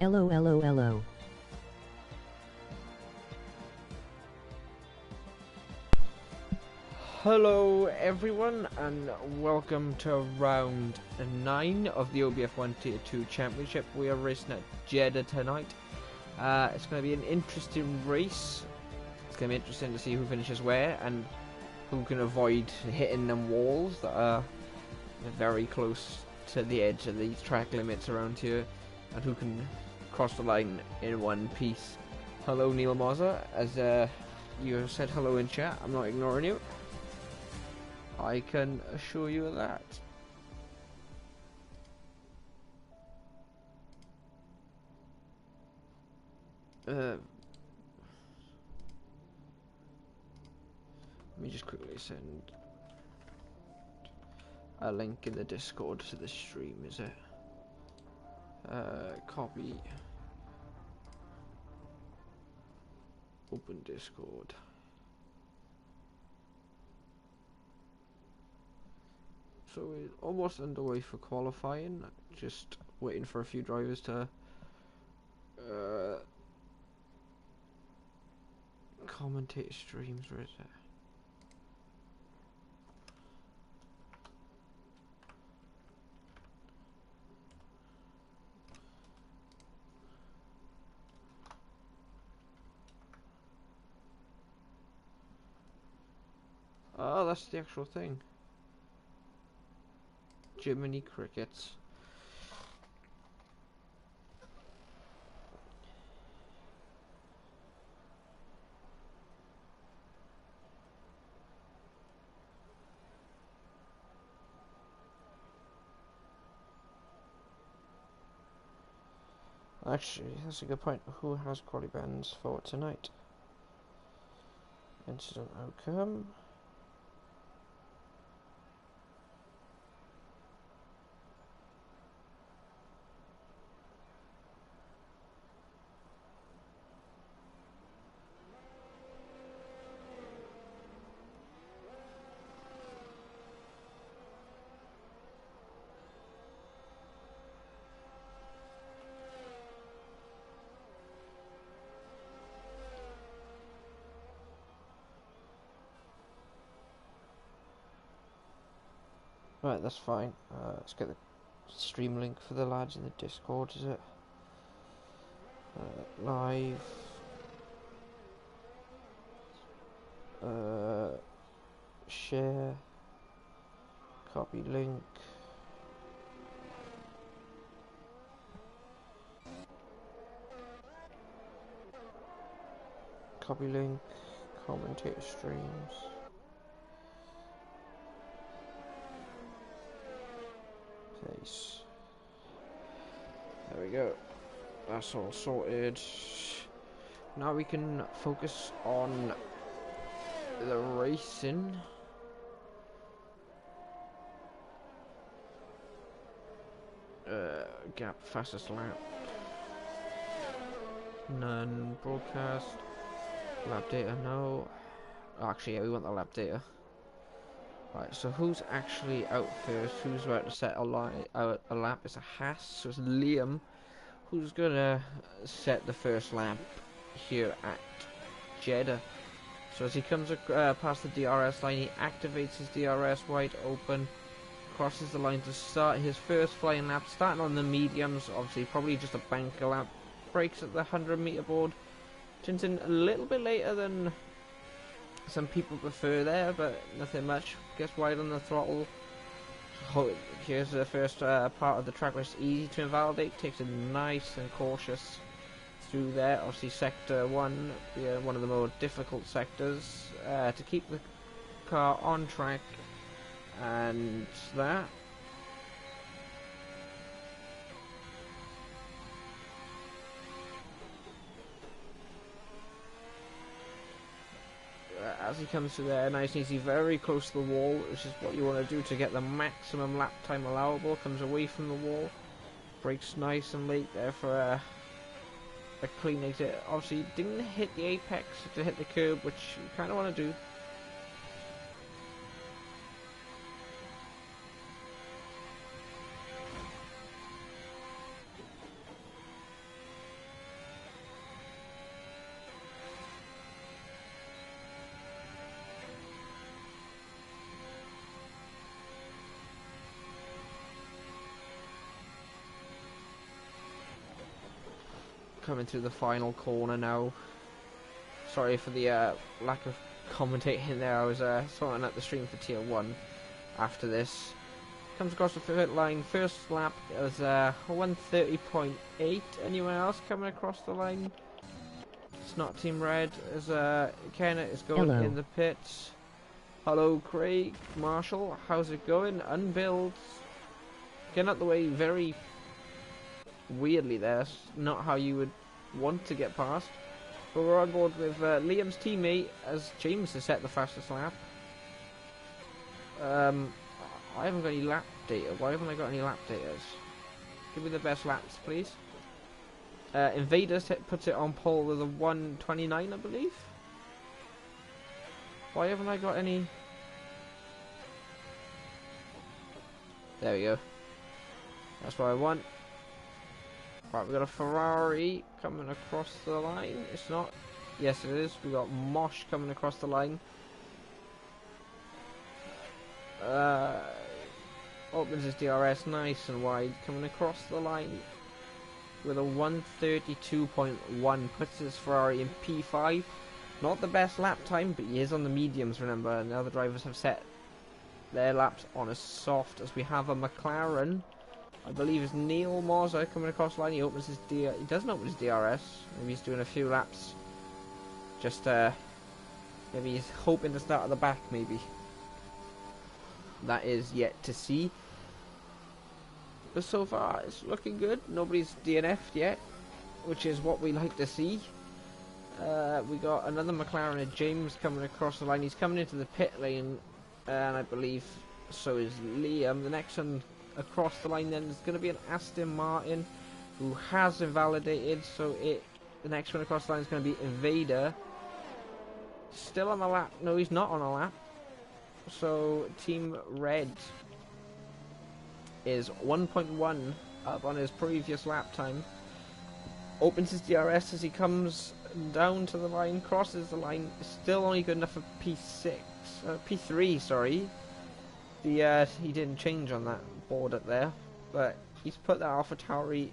LOLOLO. Hello everyone and welcome to round 9 of the OBF1 Tier 2 Championship. We are racing at Jeddah tonight. It's going to be an interesting race. It's going to be interesting to see who finishes where and who can avoid hitting them walls that are very close to the edge of these track limits around here, and who can cross the line in one piece. Hello Neil Mozer, as you said hello in chat, I'm not ignoring you. I can assure you of that. Let me just quickly send a link in the Discord to the stream, is it? Copy. Open Discord. So we're almost underway for qualifying, just waiting for a few drivers to commentate streams. Where is it? Oh, that's the actual thing. Jiminy Crickets. Actually, that's a good point. Who has quality bands for tonight? Incident outcome. Right, that's fine. Let's get the stream link for the lads in the Discord, is it? Live. Share. Copy link. Copy link. Commentator streams. Paste. There we go. That's all sorted. Now we can focus on the racing. Gap fastest lap. None. Broadcast. Lap data, no. Actually, yeah, we want the lap data. Right, so who's actually out first? Who's about to set a lap? It's a Haas, so it's Liam who's gonna set the first lap here at Jeddah. So as he comes past the DRS line, he activates his DRS wide open, crosses the line to start his first flying lap, starting on the mediums, obviously probably just a banker lap, brakes at the 100-meter board, turns in a little bit later than some people prefer there, but nothing much. Gets wide on the throttle. Here's the first part of the track, which is easy to invalidate. Takes it nice and cautious through there. Obviously, sector 1 being one of the more difficult sectors to keep the car on track, and that. As he comes to there, nice and easy, very close to the wall, which is what you want to do to get the maximum lap time allowable. Comes away from the wall, brakes nice and late there for a clean exit. Obviously didn't hit the apex to hit the curb, which you kind of want to do. coming through the final corner now. Sorry for the lack of commentating there. I was sorting out the stream for tier 1 after this. Comes across the third line. First lap was 1:30.8. Anyone else coming across the line? It's not Team Red, as Kenneth is going in the pits. Hello Craig, Marshall, how's it going? Unbuild. Getting out the way very weirdly there. That's not how you would want to get past. But we're on board with Liam's teammate, as James has set the fastest lap. I haven't got any lap data. Why haven't I got any lap data? Give me the best laps, please. Invader puts it on pole with a 1:29, I believe. Why haven't I got any? There we go. That's what I want. Right, we got a Ferrari coming across the line. It's not. Yes, it is. We got Mosh coming across the line. Opens his DRS nice and wide, coming across the line with a 1:32.1. Puts his Ferrari in P5. Not the best lap time, but he is on the mediums, remember, and the other drivers have set their laps on as soft. As we have a McLaren, I believe it's Neil Morza coming across the line. He opens his he doesn't open his DRS. Maybe he's doing a few laps. Just maybe he's hoping to start at the back, maybe. That is yet to see. But so far it's looking good. Nobody's DNF'd yet, which is what we like to see. We got another McLaren and James coming across the line. He's coming into the pit lane, and I believe so is Liam. The next one across the line then is going to be an Aston Martin, who has invalidated. So the next one across the line is going to be Invader. Still on the lap. No, he's not on a lap. So Team Red is 1.1 up on his previous lap time. Opens his DRS as he comes down to the line, crosses the line. Still only good enough for P3, sorry. He didn't change on that board up there, but he's put that AlphaTauri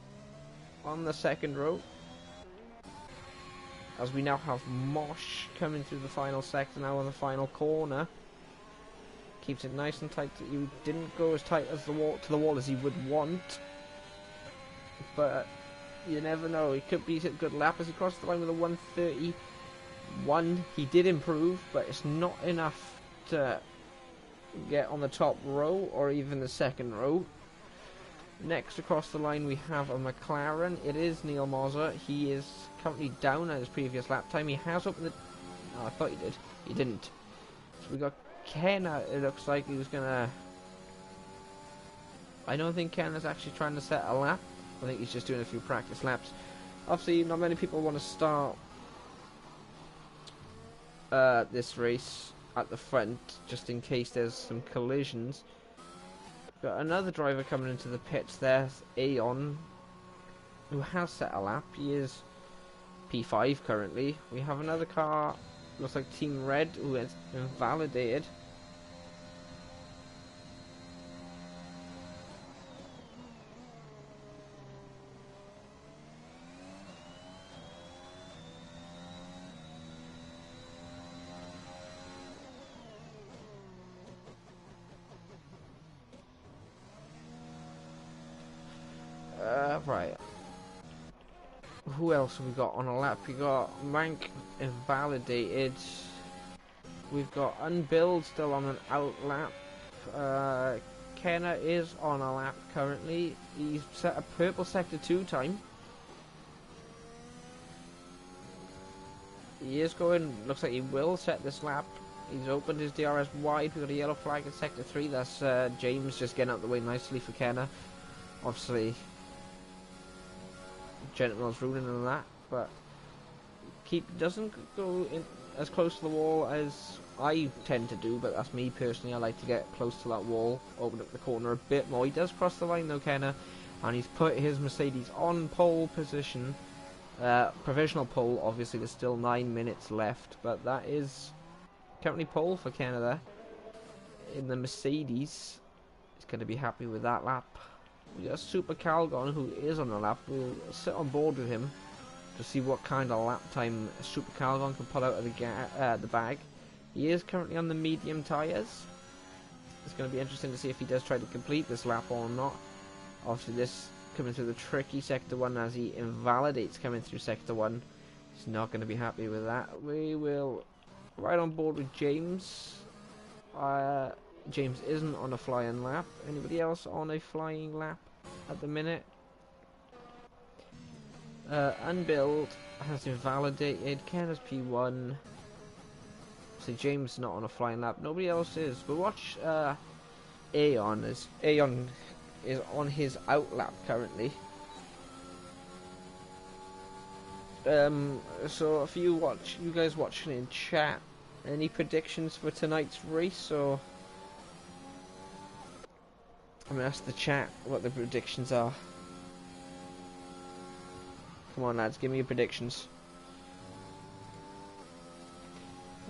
on the second row. As we now have Mosh coming through the final sector now on the final corner. Keeps it nice and tight. You didn't go as tight as the wall as he would want, but you never know. It could be a good lap as he crosses the line with a 1:31. He did improve, but it's not enough to get on the top row or even the second row. Next across the line we have a McLaren. It is Neil Morza. He is currently down at his previous lap time. He has opened the... Oh, I thought he did. He didn't. So we got Kenna. It looks like he was gonna... I don't think Kenna's actually trying to set a lap. I think he's just doing a few practice laps. Obviously, not many people want to start this race at the front, just in case there's some collisions. Got another driver coming into the pits there, Aeon, who has set a lap. He is P5 currently. We have another car, looks like Team Red, who has invalidated. Right. Who else have we got on a lap? We got Mank invalidated. We've got Unbuild still on an out lap. Kenna is on a lap currently. He's set a purple sector 2 time. He is going, looks like he will set this lap. He's opened his DRS wide. We've got a yellow flag in sector 3. That's James just getting out the way nicely for Kenna. Obviously, Gentleman's ruling on that, but doesn't go in as close to the wall as I tend to do, but that's me personally. I like to get close to that wall, open up the corner a bit more. He does cross the line though, Kenna, and he's put his Mercedes on pole position, provisional pole. Obviously there's still 9 minutes left, but that is currently pole for Kenna there in the Mercedes. He's going to be happy with that lap. We got Super Calgon, who is on the lap. We'll sit on board with him. to see what kind of lap time Super Calgon can pull out of the bag. He is currently on the medium tyres. It's going to be interesting to see if he does try to complete this lap or not. Obviously this coming through the tricky sector 1 as he invalidates coming through sector 1. He's not going to be happy with that. We will ride on board with James. James isn't on a flying lap. Anybody else on a flying lap at the minute? Unbuild has invalidated. Ken has P1. So James not on a flying lap. Nobody else is. We'll watch Aeon. As Aeon is on his out lap currently. So if you guys watching in chat, any predictions for tonight's race, or I'm gonna ask the chat what the predictions are. Come on lads, give me your predictions.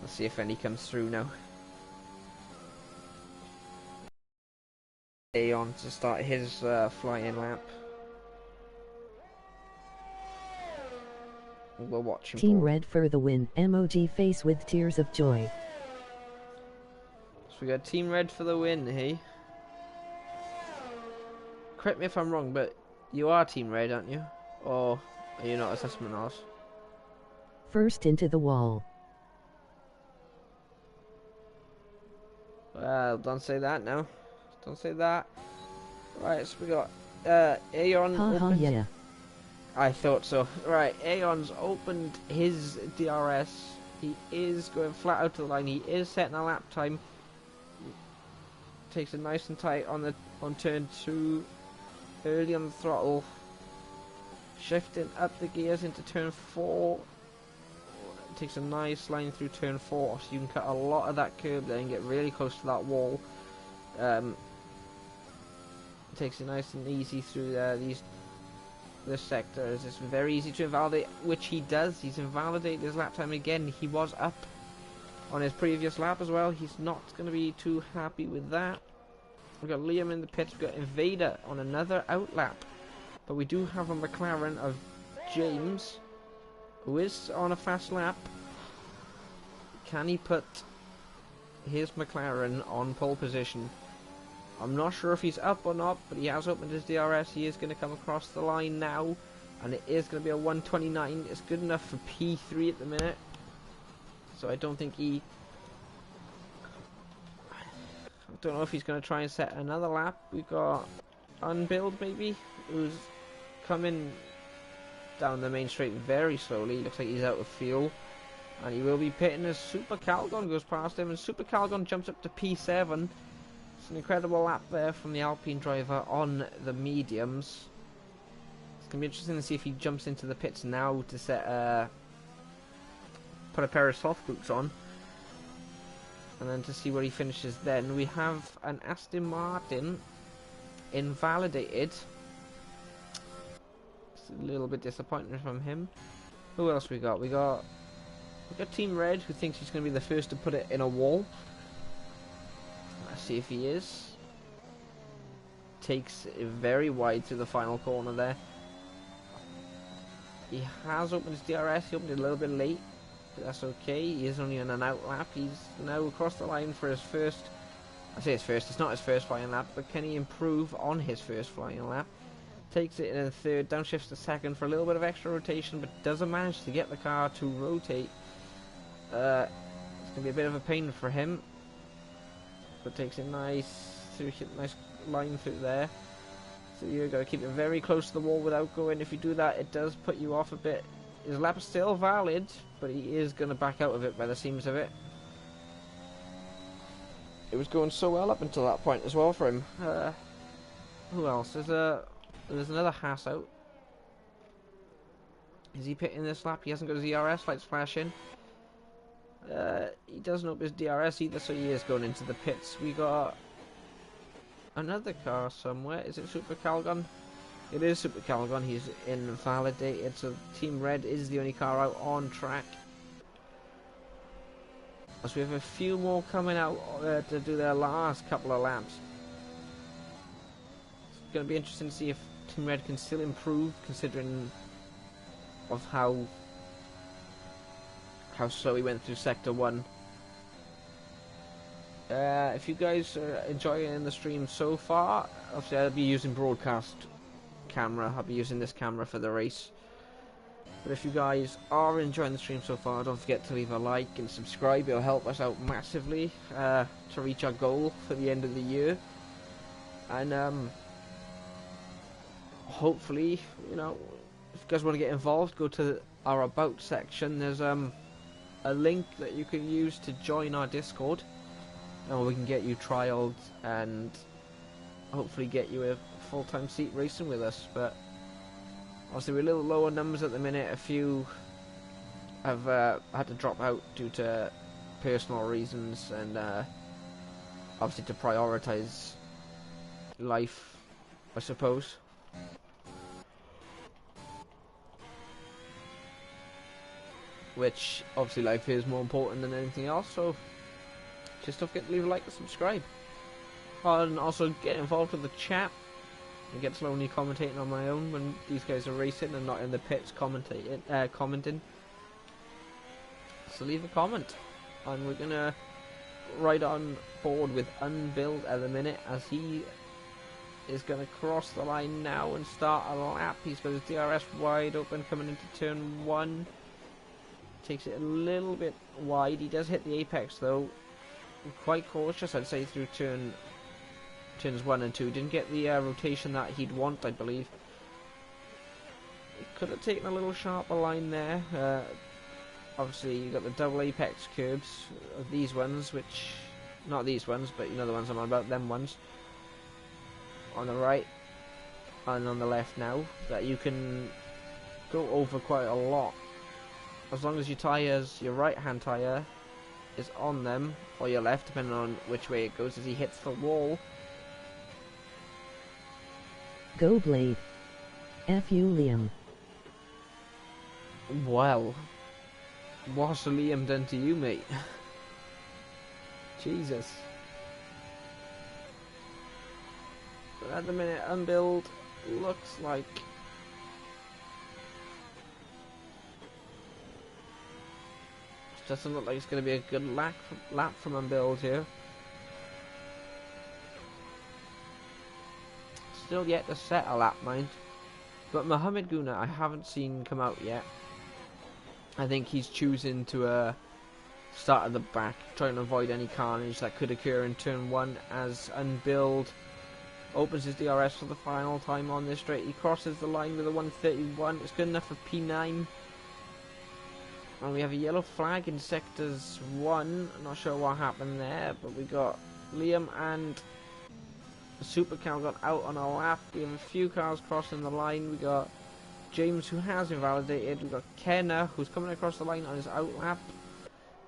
Let's see if any comes through now. Aeon to start his flying lap. We'll watch him. Team Red for the win. Emoji face with tears of joy. So we got Team Red for the win, hey? Correct me if I'm wrong, but you are Team Red, aren't you? Or are you not assessment ours? First into the wall. Well, don't say that now. Don't say that. Right, so we got Aeon. Haha, yeah. I thought so. Right, Aeon's opened his DRS. He is going flat out to the line. He is setting a lap time. Takes it nice and tight on turn 2. Early on the throttle. Shifting up the gears into turn 4. Takes a nice line through turn 4, so you can cut a lot of that curb there and get really close to that wall. Takes it nice and easy through this sector. It's very easy to invalidate, which he does. He's invalidated his lap time again. He was up on his previous lap as well. He's not going to be too happy with that. We've got Liam in the pits. We've got Invader on another out lap, but we do have a McLaren of James, who is on a fast lap. Can he put his McLaren on pole position? I'm not sure if he's up or not, but he has opened his DRS. He is going to come across the line now, and it is going to be a 129. It's good enough for P3 at the minute, so I don't think I don't know if he's going to try and set another lap. We've got Unbuild maybe, who's coming down the main straight very slowly. Looks like he's out of fuel, and he will be pitting as Super Calgon goes past him, and Super Calgon jumps up to P7. It's an incredible lap there from the Alpine driver on the mediums. It's going to be interesting to see if he jumps into the pits now to set put a pair of soft boots on, and then to see where he finishes then. We have an Aston Martin invalidated. A little bit disappointing from him. Who else we got? We got Team Red, who thinks he's going to be the first to put it in a wall. Let's see if he is. Takes it very wide through the final corner there. He has opened his DRS. He opened it a little bit late, but that's okay. He is only on an out lap. He's now across the line for his first. I say his first. It's not his first flying lap, but can he improve on his first flying lap? Takes it in a third, downshifts to second for a little bit of extra rotation, but doesn't manage to get the car to rotate. It's going to be a bit of a pain for him, but takes it nice line through there. So you've got to keep it very close to the wall without going. If you do that, it does put you off a bit. His lap is still valid, but he is going to back out of it by the seams of it. It was going so well up until that point as well for him. Who else? There's another Haas out. Is he pitting this lap? He hasn't got his DRS lights flashing. He doesn't open his DRS either, so he is going into the pits. We got another car somewhere. Is it Super Calgon? It is Super Calgon. He's invalidated, so Team Red is the only car out on track. So we have a few more coming out to do their last couple of laps. It's going to be interesting to see if Team Red can still improve, considering of how slow he went through sector 1. If you guys are enjoying the stream so far, obviously I'll be using broadcast camera. I'll be using this camera for the race. But if you guys are enjoying the stream so far, don't forget to leave a like and subscribe. It'll help us out massively to reach our goal for the end of the year. And hopefully, you know, if you guys want to get involved, go to our About section. There's a link that you can use to join our Discord, and we can get you trialed and hopefully get you a full-time seat racing with us. But obviously we're a little low on numbers at the minute. A few have had to drop out due to personal reasons, and obviously to prioritise life, I suppose. Which obviously life is more important than anything else, so just don't forget to leave a like and subscribe. And also get involved with the chat. I get slowly commentating on my own when these guys are racing and not in the pits commenting. So leave a comment, and we're gonna ride on board with Unbuild at the minute, as he is gonna cross the line now and start a lap. He's got his DRS wide open coming into turn 1. Takes it a little bit wide. He does hit the apex though. Quite cautious, I'd say, through turns 1 and 2. Didn't get the rotation that he'd want, I believe. He could have taken a little sharper line there. Obviously, you got the double apex curbs of these ones, which, not these ones, but you know the ones I'm on about, them ones. On the right and on the left now, that you can go over quite a lot. As long as your tyres, your right hand tyre is on them, or your left, depending on which way it goes as he hits the wall. Go Blade. F you Liam. Well, what's Liam done to you, mate? Jesus. But at the minute, Unbuild looks like doesn't look like it's going to be a good lap from Unbuild here. Still yet to set a lap, mind. But Mohammed Guna, I haven't seen come out yet. I think he's choosing to start at the back, trying to avoid any carnage that could occur in turn 1 as Unbuild opens his DRS for the final time on this straight. He crosses the line with a 131. It's good enough for P9. And we have a yellow flag in sectors 1. I'm not sure what happened there, but we got Liam and the Supercar got out on our lap. We have a few cars crossing the line. We got James, who has invalidated. We got Kenna, who's coming across the line on his out lap.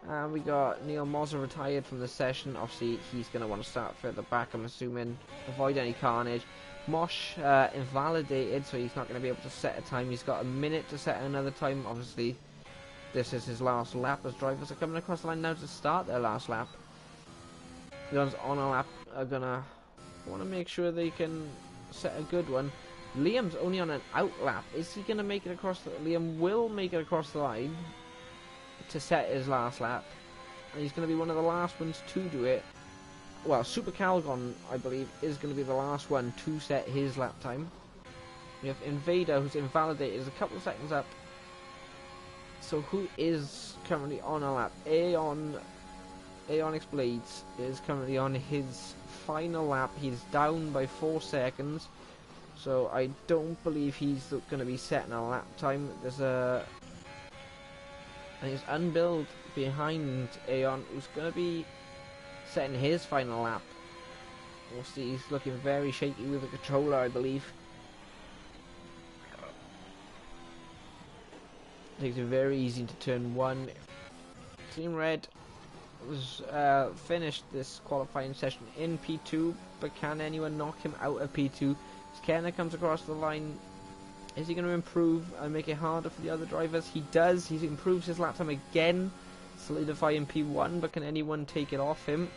And we got Neil Moser retired from the session. Obviously, he's going to want to start further back, I'm assuming. Avoid any carnage. Mosh invalidated, so he's not going to be able to set a time. He's got a minute to set another time, obviously. This is his last lap, as drivers are coming across the line now to start their last lap. The ones on a lap are gonna want to make sure they can set a good one. Liam's only on an out lap. Is he gonna make it across the... Liam will make it across the line to set his last lap. And he's gonna be one of the last ones to do it. Well, Super Calgon, I believe, is gonna be the last one to set his lap time. We have Invader, who's invalidated, is a couple of seconds up. So who is currently on a lap? Aeonix Blades is currently on his final lap. He's down by 4 seconds. So I don't believe he's going to be setting a lap time. There's I think it's Unbuild behind Aeon, who's going to be setting his final lap. We'll see, he's looking very shaky with the controller, I believe. Takes it very easy to turn 1. Team Red was finished this qualifying session in P2, but can anyone knock him out of P2? As Kenna comes across the line, is he going to improve and make it harder for the other drivers? He does. He improves his lap time again, solidifying P1, but can anyone take it off him?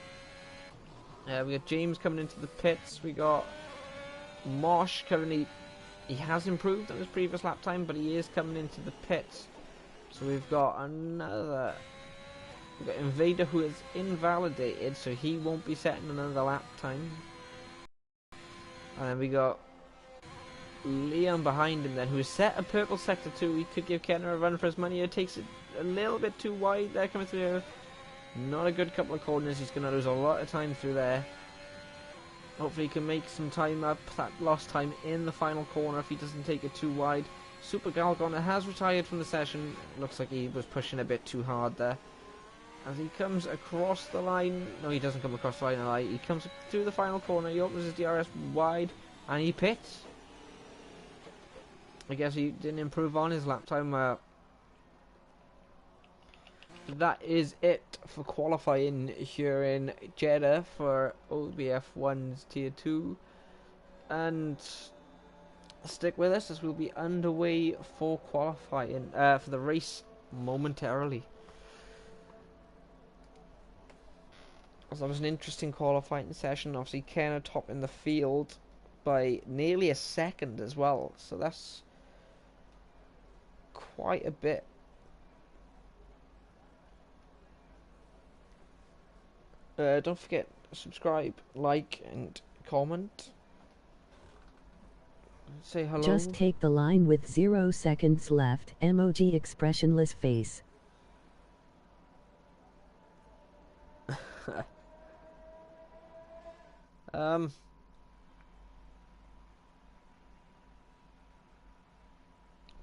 We got James coming into the pits. We got Mosh currently he has improved on his previous lap time, but he is coming into the pits. So we've got another... We've got Invader, who is invalidated, so he won't be setting another lap time. And then we got Liam behind him then, who has set a purple sector 2. He could give Kenner a run for his money. It takes it a little bit too wide there coming through. Not a good couple of corners. He's going to lose a lot of time through there. Hopefully he can make some time up, that lost time in the final corner if he doesn't take it too wide. Super Galgon has retired from the session. Looks like he was pushing a bit too hard there. As he comes across the line, no, he doesn't come across the line. He comes through the final corner. He opens his DRS wide and he pits. I guess he didn't improve on his lap time. That is it for qualifying here in Jeddah for OBF1's Tier 2. And stick with us as we'll be underway for qualifying for the race momentarily. So that was an interesting qualifying session. Obviously, Kenner top in the field by nearly a second as well. So that's quite a bit. Don't forget to subscribe, like, and comment. Say hello. Just take the line with 0 seconds left. Emoji expressionless face.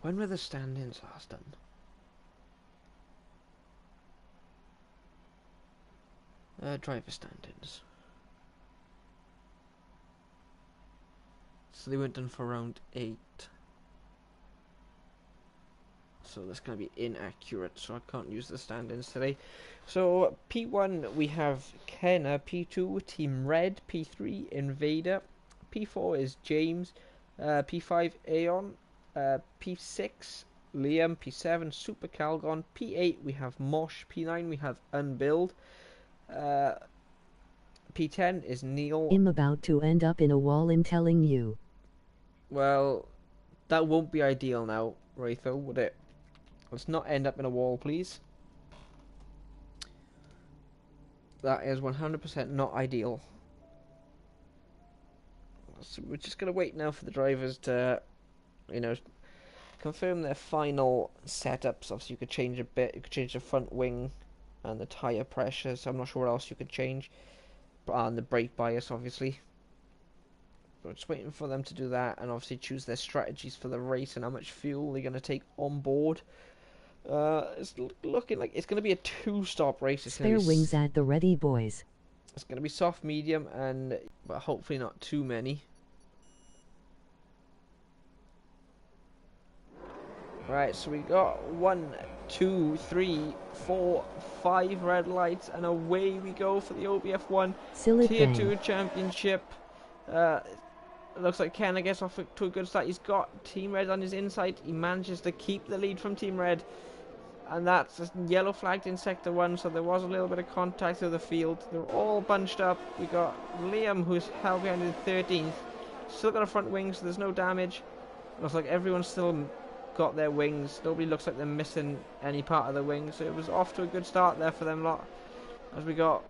When were the stand-ins last done? Driver stand-ins. So they weren't done for round 8. So that's going to be inaccurate, so I can't use the stand-ins today. So P1 we have Kenner, P2 Team Red, P3 Invader, P4 is James, P5 Aeon, P6 Liam, P7 Super Calgon, P8 we have Mosh, P9 we have Unbuild, P10 is Neil. I'm about to end up in a wall, I'm telling you. Well, that won't be ideal now, Raytho, would it? Let's not end up in a wall, please. That is 100% not ideal. So we're just going to wait now for the drivers to, confirm their final setups. Obviously, you could change a bit. You could change the front wing and the tyre pressure. So I'm not sure what else you could change. And the brake bias, obviously. We're just waiting for them to do that and obviously choose their strategies for the race and how much fuel they're going to take on board. It's looking like it's going to be a 2-stop race. It's Spare wings at the ready, boys. It's going to be soft, medium, but hopefully not too many. Right, so we got 1, 2, 3, 4, 5 red lights, and away we go for the OBF1 Tier 2 Championship. Looks like Kenner gets off to a good start. He's got Team Red on his inside. He manages to keep the lead from Team Red. And that's yellow flagged in Sector 1, so there was a little bit of contact through the field. They're all bunched up. We got Liam, who's held behind in 13th. Still got a front wing, so there's no damage. Looks like everyone's still got their wings. Nobody looks like they're missing any part of the wing, so it was off to a good start there for them lot. As we got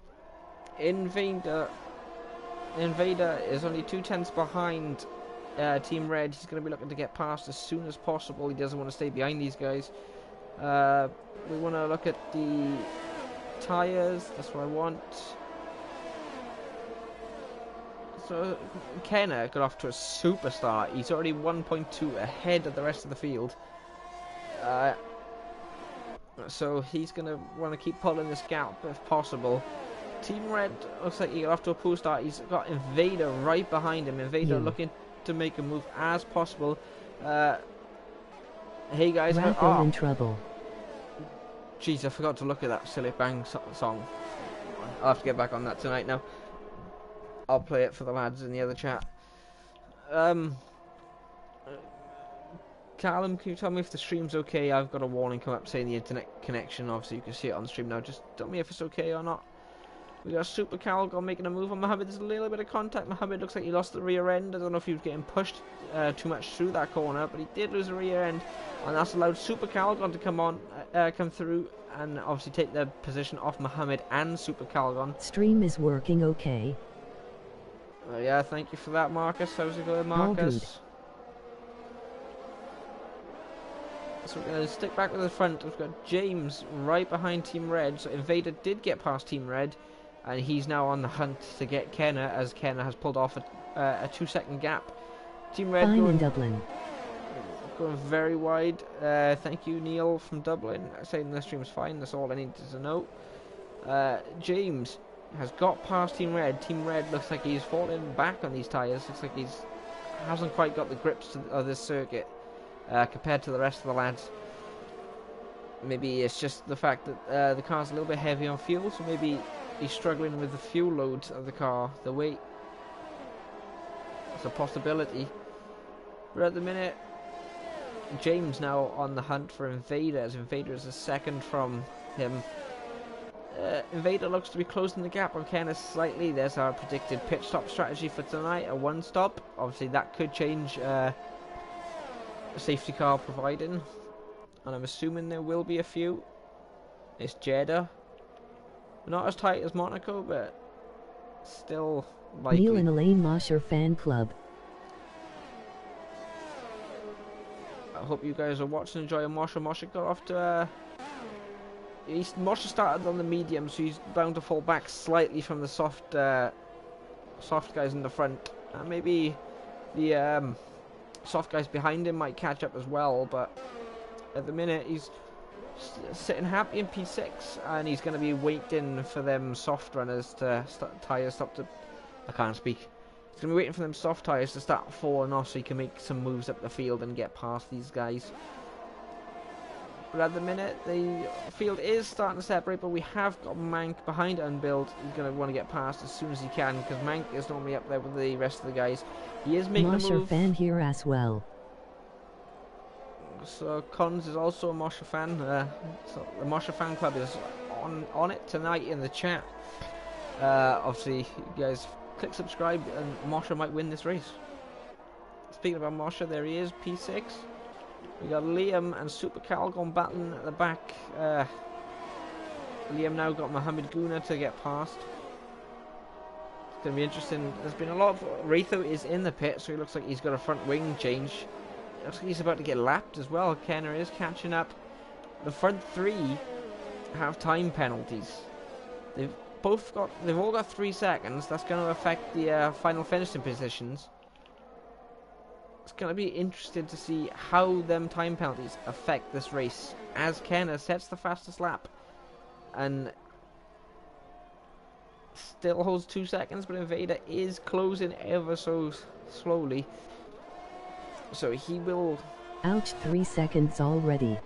Invader is only 2/10 behind Team Red. He's going to be looking to get past as soon as possible. He doesn't want to stay behind these guys. We want to look at the tyres. That's what I want. So Kenner got off to a super start. He's already 1.2 ahead of the rest of the field. So he's going to want to keep pulling this gap if possible. Team Red looks like he got off to a poor start. He's got Invader right behind him. Invader looking to make a move as possible. Hey guys, I'm in trouble. Jeez, I forgot to look at that silly bang song. I'll have to get back on that tonight now. I'll play it for the lads in the other chat. Callum, can you tell me if the stream's okay? I've got a warning come up saying the internet connection. Obviously, you can see it on the stream now. Just tell me if it's okay or not. We got Super Calgon making a move on Mohammed. There's a little bit of contact. Mohammed looks like he lost the rear end. I don't know if he was getting pushed too much through that corner, but he did lose the rear end, and that's allowed Super Calgon to come through and obviously take the position off Mohammed and Super Calgon. Stream is working okay. Yeah, thank you for that, Marcus. How's it going, Marcus? So we're going to stick back with the front. We've got James right behind Team Red. So Invader did get past Team Red, and he's now on the hunt to get Kenner, as Kenner has pulled off a 2-second gap. Team Red Dublin. Going very wide. Thank you, Neil from Dublin, saying the stream's fine. That's all I needed to know. James has got past Team Red. Team Red looks like he's falling back on these tyres. Looks like he's hasn't quite got the grips of this circuit compared to the rest of the lads. Maybe it's just the fact that the car's a little bit heavy on fuel, so maybe he's struggling with the fuel load of the car, the weight. It's a possibility. But at the minute, James now on the hunt for Invader, as Invader is a second from him. Invader looks to be closing the gap on Kenneth slightly. There's our predicted pit stop strategy for tonight, a 1-stop. Obviously that could change, a safety car providing, and I'm assuming there will be a few. It's Jeddah, not as tight as Monaco, but still likely. Neil and Elaine Mosher fan club. I hope you guys are watching, enjoying Mosher. Mosher got off to Mosher started on the medium, so he's bound to fall back slightly from the soft guys in the front, and maybe the soft guys behind him might catch up as well. But at the minute he's sitting happy in P6, and he's going to be waiting for them soft runners to tyres stop to. I can't speak. He's going to be waiting for them soft tyres to start falling off, so he can make some moves up the field and get past these guys. But at the minute, the field is starting to separate, but we have got Mank behind Unbuild. He's going to want to get past as soon as he can, because Mank is normally up there with the rest of the guys. He is making a move. Mosher fan here as well. So Cons is also a Mosher fan. So the Mosher fan club is on it tonight in the chat. Obviously, you guys click subscribe, and Mosher might win this race. Speaking about Mosher, there he is, P6. We got Liam and Super Calgon battling at the back. Liam now got Mohammed Guna to get past. It's going to be interesting. There's been a lot of... Ratho is in the pit, so he looks like he's got a front wing change. Looks like he's about to get lapped as well. Kenner is catching up. The front three have time penalties. They've all got 3 seconds. That's going to affect the final finishing positions. It's going to be interesting to see how them time penalties affect this race, as Kenner sets the fastest lap and still holds 2 seconds, but Invader is closing ever so slowly, so he will... Ouch, 3 seconds already.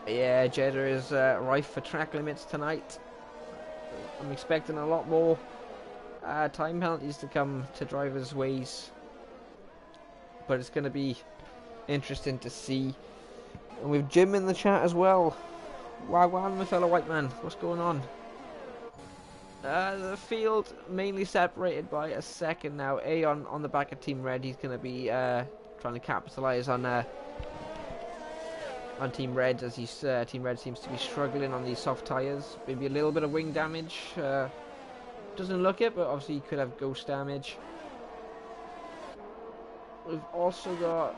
Yeah, Jeddah is rife for track limits tonight. I'm expecting a lot more time penalties to come to drivers' ways, but it's going to be interesting to see. And with Jim in the chat as well. Wagwan, my fellow white man, what's going on? The field mainly separated by a second now. Aeon on the back of Team Red. He's going to be trying to capitalise on Team Red, as Team Red seems to be struggling on these soft tyres. Maybe a little bit of wing damage. Doesn't look it, but obviously he could have ghost damage. We've also got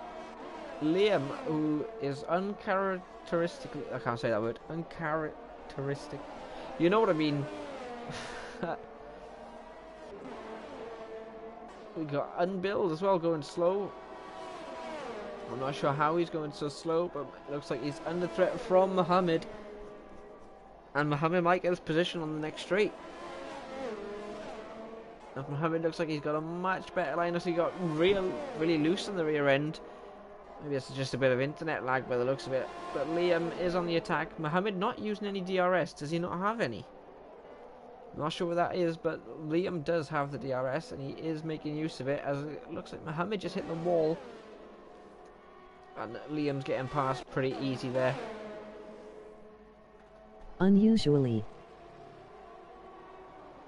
Liam, who is uncharacteristically... I can't say that word. Uncharacteristic. You know what I mean. We got Unbuild as well, going slow. I'm not sure how he's going so slow, but it looks like he's under threat from Mohammed. And Mohammed might get his position on the next straight. And Mohammed looks like he's got a much better line, as he got really loose on the rear end. Maybe it's just a bit of internet lag by the looks of it. But Liam is on the attack. Mohammed not using any DRS. Does he not have any? I'm not sure what that is, but Liam does have the DRS, and he is making use of it, as it looks like Mohammed just hit the wall. And Liam's getting past pretty easy there. Unusually.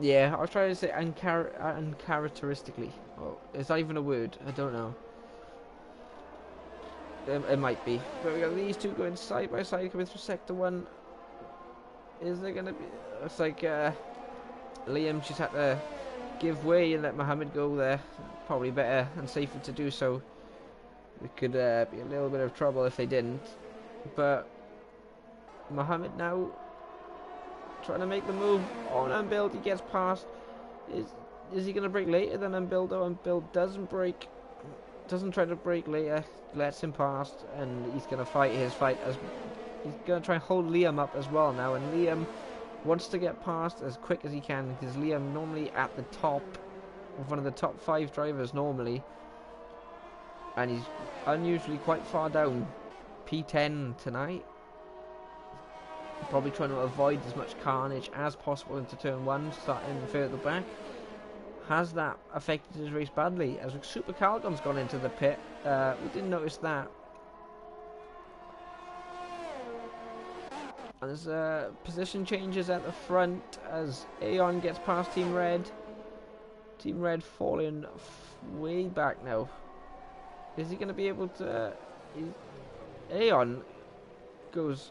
Yeah, I was trying to say uncharacteristically. Oh, is that even a word? I don't know. It might be. But we got these two going side by side coming through sector 1. Is there gonna be... It's like Liam just had to give way and let Mohammed go there. Probably better and safer to do so. It could be a little bit of trouble if they didn't. But Mohammed now trying to make the move on Unbuild. He gets past. Is he going to break later than Unbuild? Though Unbuild doesn't break. Doesn't try to break later. Lets him past, and he's going to fight his fight as he's going to try and hold Liam up as well now. And Liam wants to get past as quick as he can because Liam normally at the top of one of the top 5 drivers normally, and he's unusually quite far down. P10 tonight. Probably trying to avoid as much carnage as possible into turn 1, starting further back. Has that affected his race badly? As Super Calgon's gone into the pit, we didn't notice that. And there's position changes at the front as Aeon gets past Team Red. Team Red falling way back now. Is he going to be able to... Aeon goes...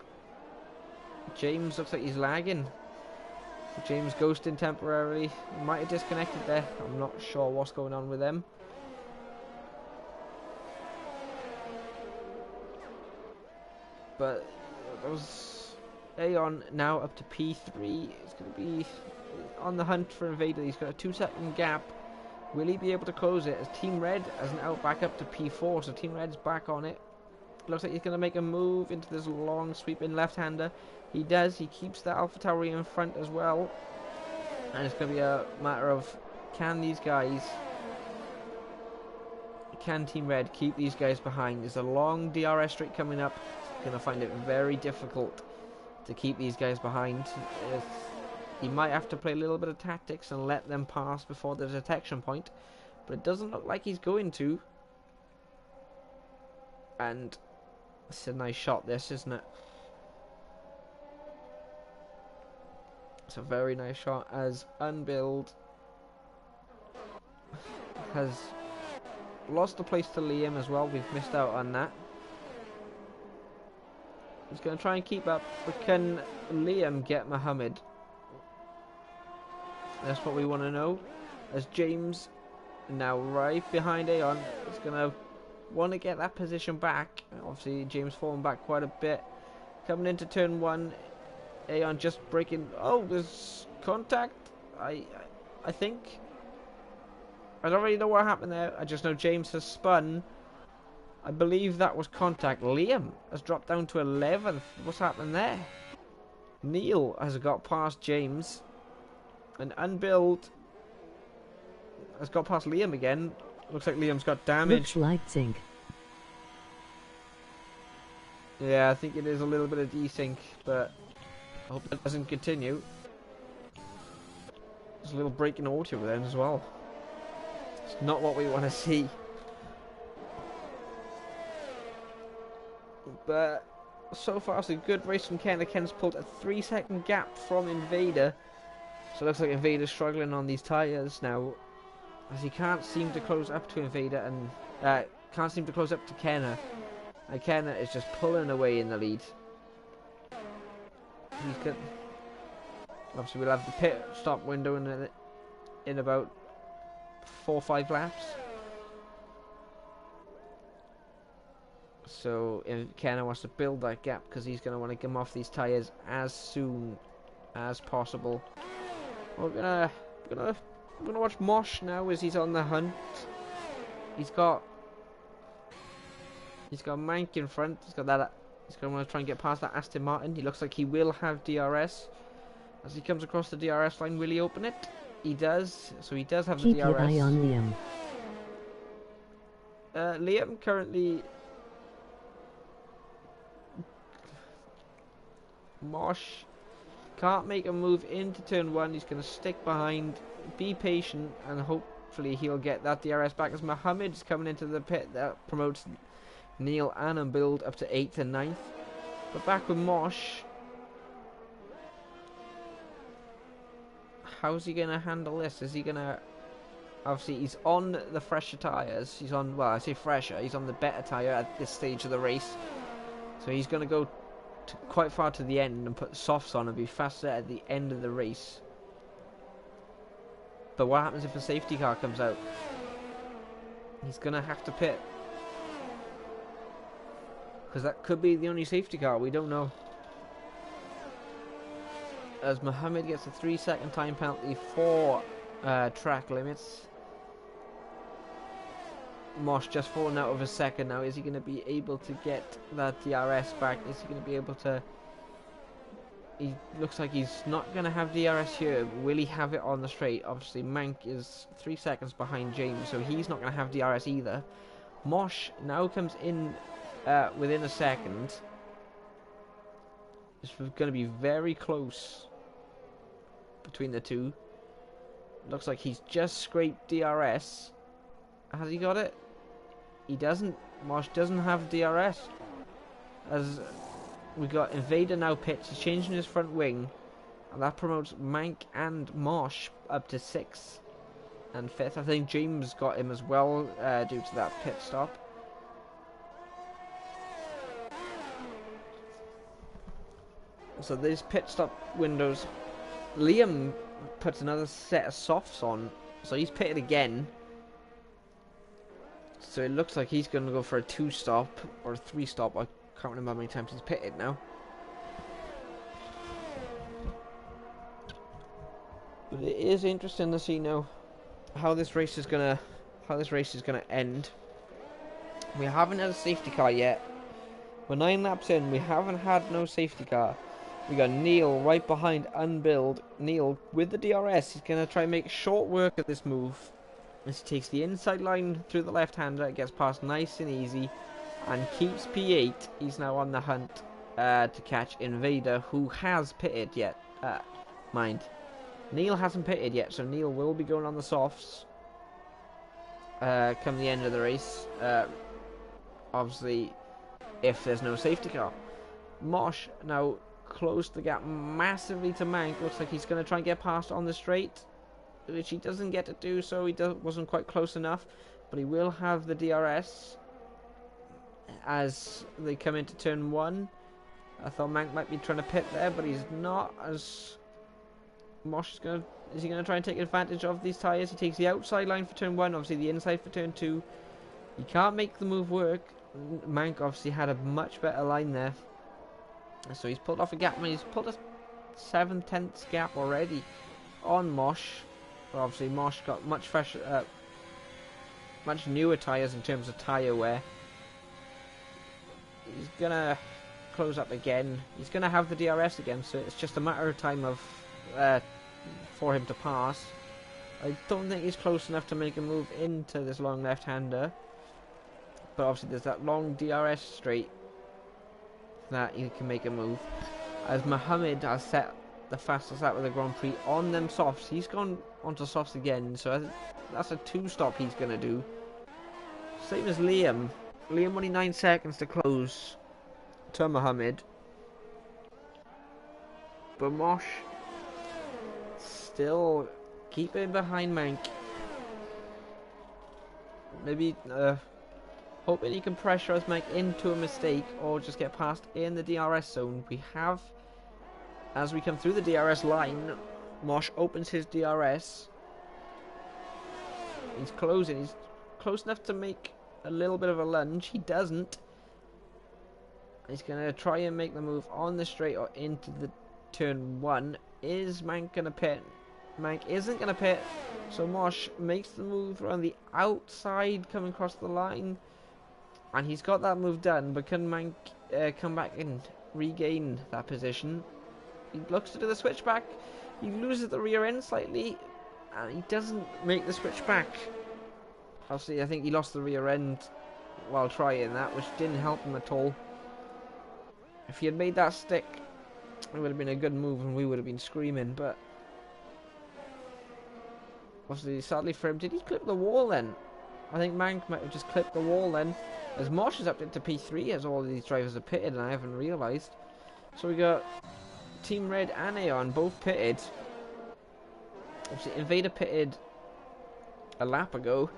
James looks like he's lagging. James ghosting temporarily. He might have disconnected there. I'm not sure what's going on with them. But those Aeon now up to P3. It's going to be on the hunt for Invader. He's got a 2-second gap. Will he be able to close it? As Team Red has now back up to P4, so Team Red's back on it. Looks like he's going to make a move into this long sweeping left-hander. He does. He keeps the Alpha Tauri in front as well. And it's going to be a matter of can these guys... Can Team Red keep these guys behind? There's a long DRS straight coming up. He's going to find it very difficult to keep these guys behind. He might have to play a little bit of tactics and let them pass before the detection point. But it doesn't look like he's going to. And it's a nice shot, this, isn't it? It's a very nice shot as Unbuild has lost the place to Liam as well. We've missed out on that. He's going to try and keep up, but can Liam get Mohammed? That's what we want to know. As James now right behind Aeon is going to want to get that position back. Obviously James falling back quite a bit. Coming into turn 1, Aeon just breaking. Oh, there's contact. I think. I don't really know what happened there. I just know James has spun. I believe that was contact. Liam has dropped down to 11th. What's happened there? Neil has got past James. And Unbuild has got past Liam again. Looks like Liam's got damage. Looks like sync. Yeah, I think it is a little bit of desync, but I hope that doesn't continue. There's a little break in audio then as well. It's not what we want to see. But so far it's a good race from Ken. Ken's pulled a 3-second gap from Invader. So it looks like Invader's struggling on these tyres now, as he can't seem to close up to Invader and can't seem to close up to Kenna. And Kenna is just pulling away in the lead. He's good. Obviously we'll have the pit stop window in about 4 or 5 laps. So if Kenna wants to build that gap, because he's going to want to come off these tyres as soon as possible. We're gonna watch Mosh now as he's on the hunt. He's got Mank in front. He's got that. He's gonna want to try and get past that Aston Martin. He looks like he will have DRS as he comes across the DRS line. Will he open it? He does. So he does have the DRS. Keep your eye on Liam. Liam currently. Mosh can't make a move into turn 1. He's going to stick behind, be patient, and hopefully he'll get that DRS back as Mohammed's coming into the pit. That promotes Neil and Unbuild up to 8th and 9th. But back with Mosh. how's he gonna handle this? Is he gonna... Obviously, he's on the fresher tyres. He's on, well, I say fresher. He's on the better tyre at this stage of the race. So he's going to go quite far to the end and put softs on and be faster at the end of the race. But what happens if a safety car comes out? He's going to have to pit. Because that could be the only safety car. We don't know. As Mohammed gets a 3-second time penalty for track limits. Mosh just fallen out of a second now. Is he going to be able to get that DRS back? Is he going to be able to... He looks like he's not going to have DRS here. Will he have it on the straight? Obviously, Mank is 3 seconds behind James, so he's not going to have DRS either. Mosh now comes in within a second. It's going to be very close between the two. Looks like he's just scraped DRS. Has he got it? He doesn't. Mosh doesn't have DRS. As we got Invader now pits, he's changing his front wing, and that promotes Mank and Mosh up to 6th and 5th. I think James got him as well due to that pit stop. So these pit stop windows, Liam puts another set of softs on, so he's pitted again. So it looks like he's going to go for a 2-stop or a 3-stop. I can't remember how many times he's pitted now. But it is interesting to see now how this race is gonna end. We haven't had a safety car yet. We're 9 laps in. We haven't had no safety car. We got Neil right behind Unbuild. Neil with the DRS. He's gonna try and make short work of this move. As he takes the inside line through the left-hander, gets past nice and easy, and keeps P8. He's now on the hunt to catch Invader, who has pitted yet. Mind, Neil hasn't pitted yet, so Neil will be going on the softs come the end of the race. Obviously, if there's no safety car. Mosh now closed the gap massively to Mank. Looks like he's going to try and get past on the straight, which he doesn't get to do, so he wasn't quite close enough, but he will have the DRS as they come into turn 1. I thought Mank might be trying to pit there, but he's not. As Mosh is he going to try and take advantage of these tyres? He takes the outside line for turn 1, obviously the inside for turn 2. He can't make the move work. Mank obviously had a much better line there, so he's pulled off a gap. He's pulled a 7/10 gap already on Mosh. Obviously, Mosh got much fresher, much newer tyres in terms of tyre wear. He's gonna close up again. He's gonna have the DRS again, so it's just a matter of time of for him to pass. I don't think he's close enough to make a move into this long left-hander, but obviously there's that long DRS straight that he can make a move. As Mohammed has set the fastest lap of the Grand Prix on them softs. He's gone onto softs again, so that's a 2-stop he's going to do. Same as Liam. Liam only 9 seconds to close to Mohammed. But Mosh still keeping behind Mank. Maybe hoping he can pressurize Mank into a mistake or just get past in the DRS zone. We have... As we come through the DRS line, Mosh opens his DRS. He's closing. He's close enough to make a little bit of a lunge. He doesn't. He's going to try and make the move on the straight or into the turn 1. Is Mank going to pit? Mank isn't going to pit. So Mosh makes the move around the outside, coming across the line. And he's got that move done. But can Mank come back and regain that position? He looks to do the switchback. He loses the rear end slightly, and he doesn't make the switchback. Obviously, I think he lost the rear end while trying that, which didn't help him at all. If he had made that stick, it would have been a good move, and we would have been screaming. But obviously, sadly for him, did he clip the wall then? I think Mank might have just clipped the wall then, as Mosh is up into P3, as all of these drivers are pitted, and I haven't realised. So we got Team Red and Aeon both pitted. Obviously, Invader pitted a lap ago.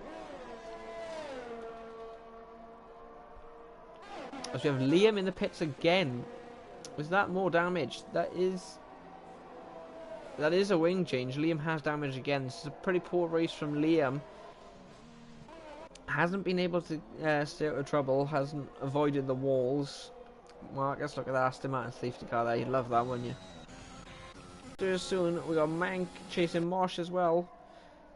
As we have Liam in the pits again. Was that more damage? That is a wing change. Liam has damage again. This is a pretty poor race from Liam. Hasn't been able to stay out of trouble. Hasn't avoided the walls. Marcus, look at that Aston Martin safety car there. You'd love that, wouldn't you? Just soon, we got Mank chasing Mosh as well.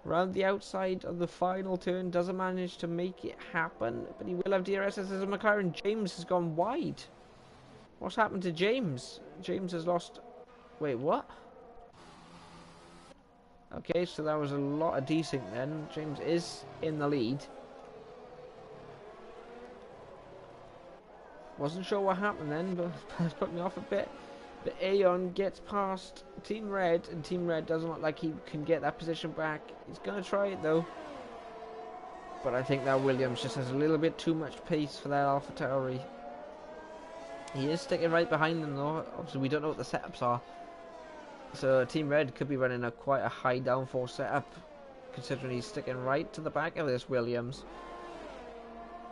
Around the outside of the final turn, doesn't manage to make it happen, but he will have DRS as a McLaren. James has gone wide. What's happened to James? James has lost... Wait, what? Okay, so that was a lot of desync then. James is in the lead. Wasn't sure what happened then, but it's put me off a bit. But Aeon gets past Team Red, and Team Red doesn't look like he can get that position back. He's going to try it though. But I think that Williams just has a little bit too much pace for that AlphaTauri. He is sticking right behind them though. Obviously we don't know what the setups are. So Team Red could be running quite a high downforce setup, considering he's sticking right to the back of this Williams.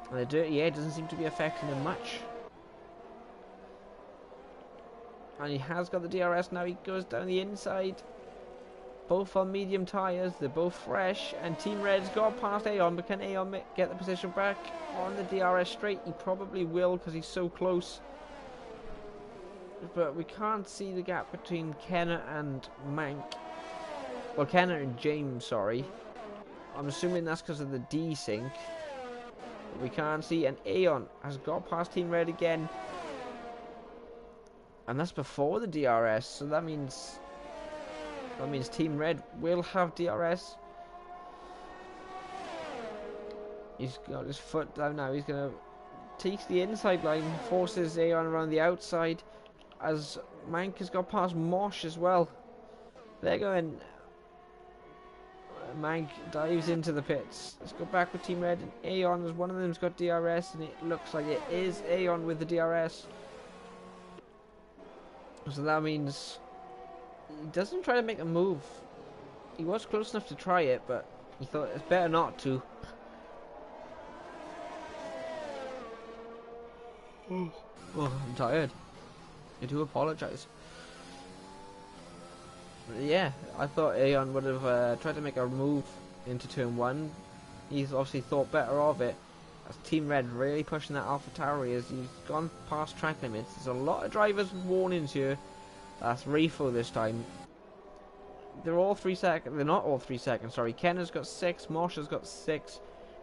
And the dirty air doesn't seem to be affecting him much. And he has got the DRS now. He goes down the inside. Both on medium tyres. They're both fresh. And Team Red's got past Aeon. But can Aeon get the position back on the DRS straight? He probably will because he's so close. But we can't see the gap between Kenner and Mank. Well, Kenner and James, sorry. I'm assuming that's because of the desync. We can't see. And Aeon has got past Team Red again. And that's before the DRS, so that means Team Red will have DRS. He's got his foot down now. He's gonna take the inside line, forces Aeon around the outside, as Mank has got past Mosh as well. They're going. Mank dives into the pits. Let's go back with Team Red and Aeon, as one of them's got DRS, and it looks like it is Aeon with the DRS. So that means he doesn't try to make a move. He was close enough to try it, but he thought it's better not to. Oh, I'm tired. I do apologise. Yeah, I thought Aeon would have tried to make a move into turn 1. He's obviously thought better of it. As Team Red really pushing that AlphaTauri as he's gone past track limits. There's a lot of drivers with warnings here. That's Refo this time. They're all 3 seconds. They're not all 3 seconds, sorry. Kenner's got 6, Mosh has got 6,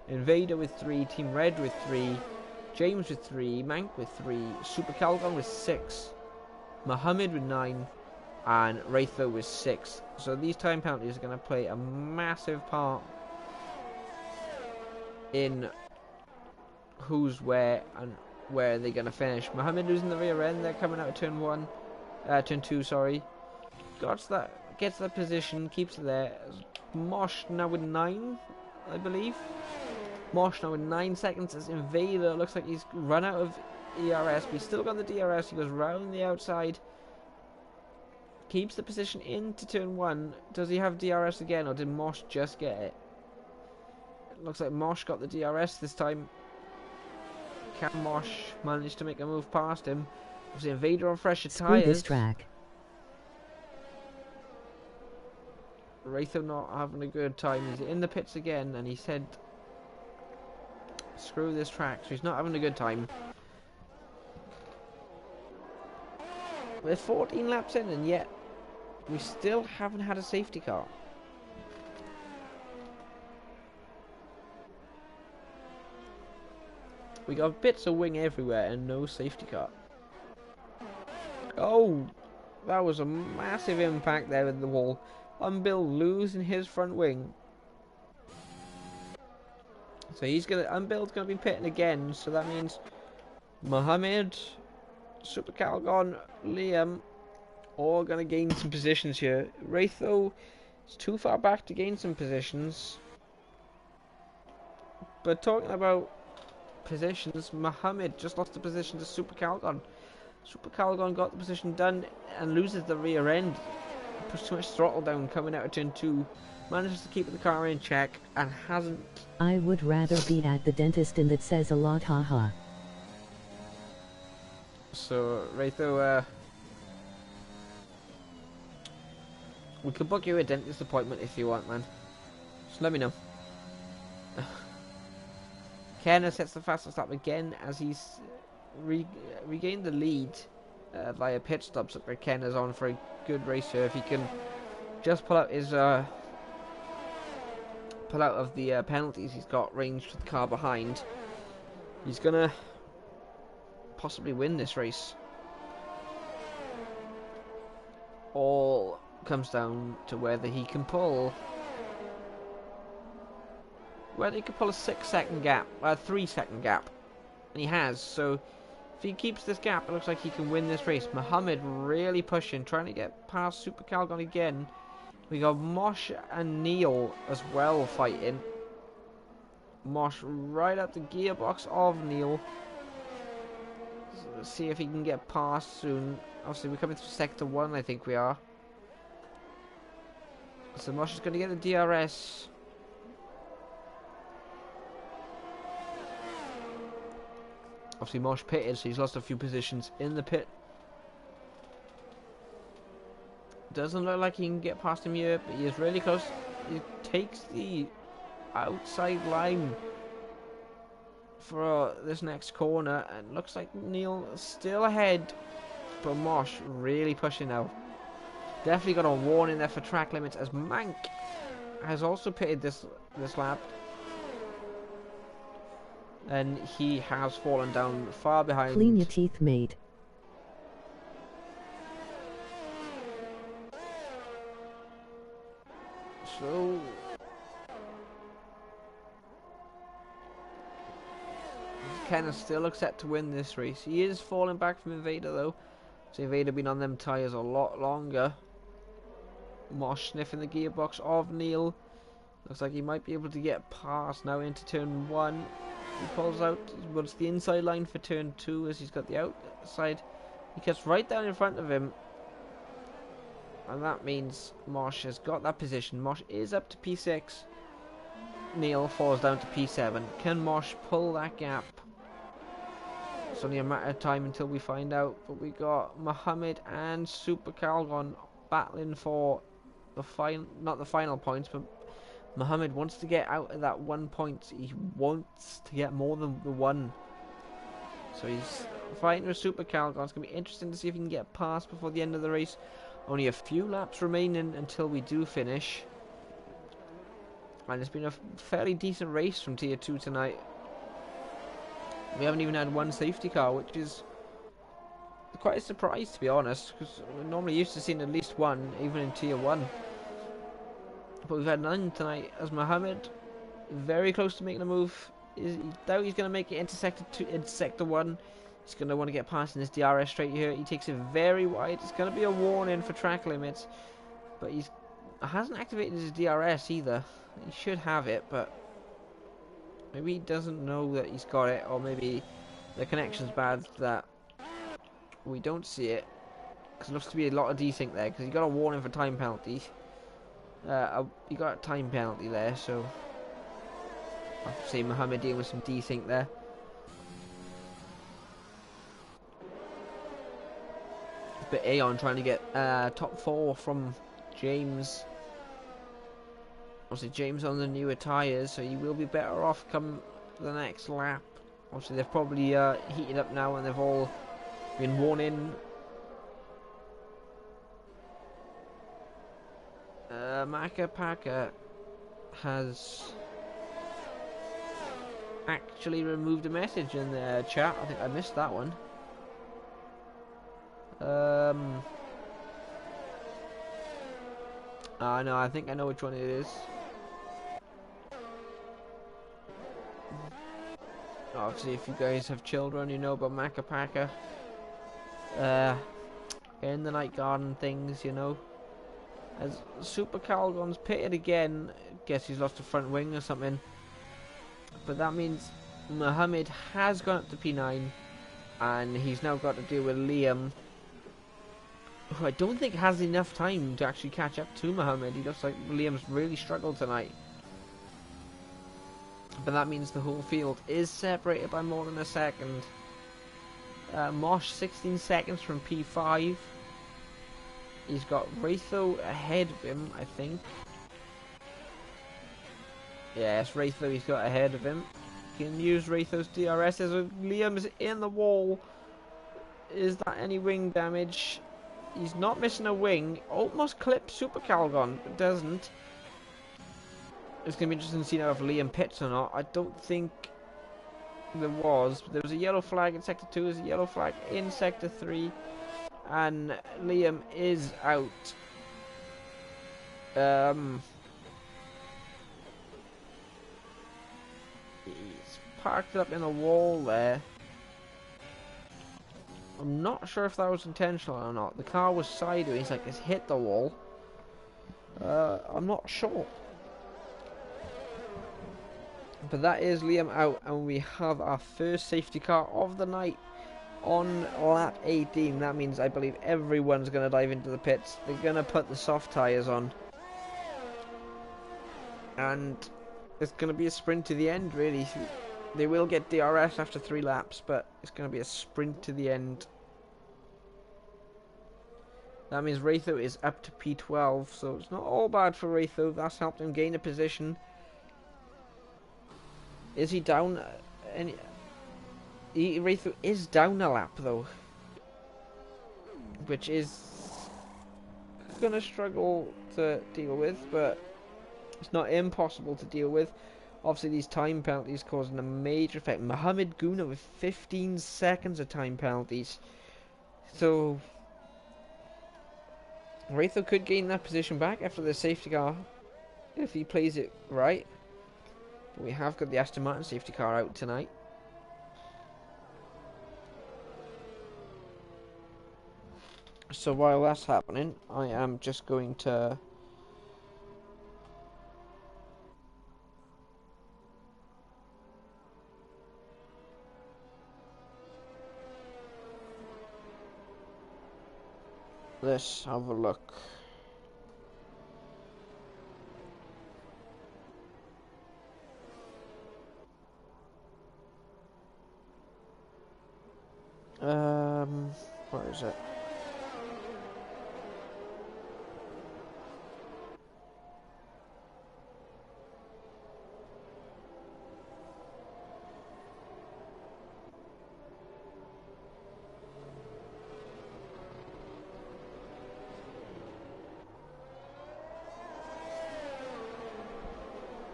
Invader with 3, Team Red with 3, James with 3, Mank with 3, Super Calgon with 6, Mohammed with 9, and Wraitho with 6. So these time penalties are going to play a massive part in who's where and where they're going to finish. Mohammed losing the rear end. They're coming out of turn 2, sorry. Gets that position, keeps it there. Mosh now with 9, I believe. Mosh now with 9 seconds as Invader. Looks like he's run out of ERS, but he's still got the DRS. He goes round the outside. Keeps the position into turn 1. Does he have DRS again, or did Mosh just get it? Looks like Mosh got the DRS this time. Can Mosh manage to make a move past him? Obviously, Invader on fresher tyres. This track. Wraitho not having a good time. He's in the pits again, and he said, "Screw this track." So he's not having a good time. We're 14 laps in, and yet we still haven't had a safety car. We got bits of wing everywhere and no safety car. Oh, that was a massive impact there with the wall. Unbill losing his front wing. So Unbill's gonna be pitting again, so that means Mohammed, Super Calgon, Liam, all gonna gain some positions here. Wraitho is too far back to gain some positions. But talking about positions, Mohammed just lost the position to Super Calgon. Super Calgon got the position done and loses the rear end. pushed too much throttle down coming out of turn 2. Manages to keep the car in check and hasn't. I would rather be at the dentist, and that says a lot, haha. So, right though, we could book you a dentist appointment if you want, man. Just let me know. Kenner sets the fastest lap again as he's regained the lead via pit stops. Look like Kenner's on for a good race here. If he can just pull out his pull out of the penalties he's got ranged with the car behind, he's gonna possibly win this race. All comes down to whether he can pull a 6-second gap, a 3-second gap, and he has. So if he keeps this gap, it looks like he can win this race. Muhammad really pushing, trying to get past Super Calgon again. We got Mosh and Neil as well fighting. Mosh right up the gearbox of Neil. So let's see if he can get past soon. Obviously, we're coming through sector 1, I think we are. So Mosh is going to get the DRS. Obviously, Mosh pitted, so he's lost a few positions in the pit. Doesn't look like he can get past him here, but he is really close. He takes the outside line for this next corner, and looks like Neil still ahead, but Mosh really pushing now. Definitely got a warning there for track limits, as Mank has also pitted this lap, and he has fallen down far behind. Clean your teeth, mate. So Kenner still looks set to win this race. He is falling back from Invader though. So Invader been on them tyres a lot longer. Mosh sniffing the gearbox of Neil. Looks like he might be able to get past now into turn 1. He pulls out, he wants the inside line for turn 2 as he's got the outside. He gets right down in front of him. And that means Mosh has got that position. Mosh is up to P6. Neil falls down to P7. Can Mosh pull that gap? It's only a matter of time until we find out. But we got Muhammad and Super Calgon battling for the not the final points, but Muhammad wants to get out of that 1 point. He wants to get more than the 1. So he's fighting with Super Calgon. It's going to be interesting to see if he can get past before the end of the race. Only a few laps remaining until we do finish. And it's been a fairly decent race from Tier 2 tonight. We haven't even had one safety car, which is quite a surprise, to be honest, because we're normally used to seeing at least one, even in Tier 1. But we've had none tonight, as Muhammad very close to making a move. He doubt he's going to make it into Sector 1. He's going to want to get past in this DRS straight here. He takes it very wide. It's going to be a warning for track limits. But he hasn't activated his DRS either. He should have it, but maybe he doesn't know that he's got it, or maybe the connection's bad that we don't see it. Because it looks to be a lot of desync there, because he got a warning for time penalty. He got a time penalty there, so I see Muhammad dealing with some desync there. But Aeon trying to get top 4 from James. Obviously James on the newer tyres, so he will be better off come the next lap. Obviously they've probably heated up now and they've all been worn in. Maka Paka has actually removed a message in the chat. I think I missed that one. No, I think I know which one it is. Obviously, if you guys have children, you know about Maka Paka. In the night garden things, you know. As Super Calgon's pitted again, guess he's lost a front wing or something. But that means Muhammad has gone up to P9, and he's now got to deal with Liam. who I don't think has enough time to actually catch up to Mohammed. He looks like Liam's really struggled tonight. But that means the whole field is separated by more than a second. Mosh 16 seconds from P5. He's got Ratho ahead of him, I think. Yes, Ratho he's got ahead of him. Can use Ratho's DRS as Liam's in the wall. Is that any wing damage? He's not missing a wing. Almost clips Super Calgon, but doesn't. It's going to be interesting to see now if Liam pits or not. I don't think there was. There was a yellow flag in Sector 2. There's a yellow flag in Sector 3. And Liam is out. He's parked up in a wall there. I'm not sure if that was intentional or not. The car was sideways, like it's hit the wall. I'm not sure. But that is Liam out, and we have our first safety car of the night on lap 18. That means I believe everyone's going to dive into the pits. They're going to put the soft tyres on. And it's going to be a sprint to the end, really. They will get DRS after 3 laps, but it's going to be a sprint to the end. That means Ratho is up to P12, so it's not all bad for Ratho. That's helped him gain a position. Is he down? Ratho is down a lap, though. Which is going to struggle to deal with, but it's not impossible to deal with. Obviously, these time penalties causing a major effect. Mohammed Guna with 15 seconds of time penalties. So, Ratho could gain that position back after the safety car if he plays it right. But we have got the Aston Martin safety car out tonight. So while that's happening, I am just going to let's have a look. Where is it?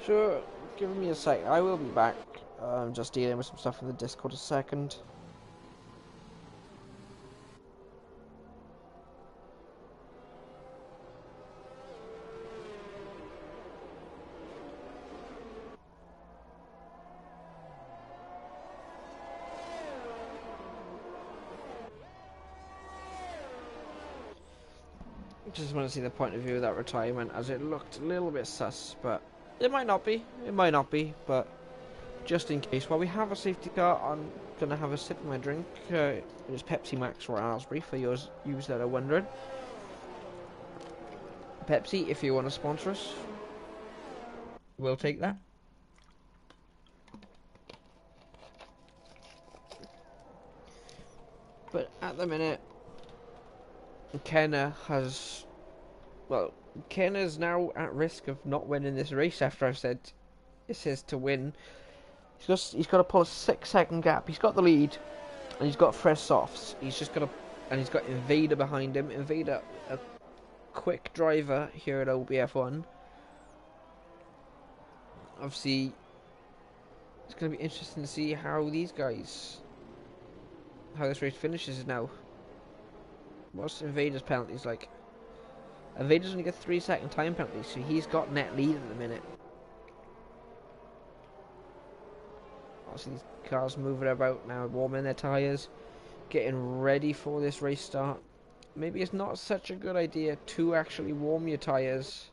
Sure, give me a sec. I will be back. I'm just dealing with some stuff in the Discord a second. Just want to see the point of view of that retirement, as it looked a little bit sus, but it might not be. It might not be, but just in case. While we have a safety car, I'm going to have a sip of my drink. It's Pepsi Max Raspberry for you that are wondering. Pepsi, if you want to sponsor us, we'll take that. But at the minute, Kenna is now at risk of not winning this race after I've said it's his to win. He's got to pull a 6-second gap. He's got the lead, and he's got fresh softs. He's got Invader behind him. Invader, a quick driver here at OBF1. Obviously, it's going to be interesting to see how this race finishes now. What's Invader's penalties like? Invader's only got 3-second time penalties, so he's got net lead at the minute. Obviously, these cars moving about now, warming their tyres, getting ready for this race start. Maybe it's not such a good idea to actually warm your tyres,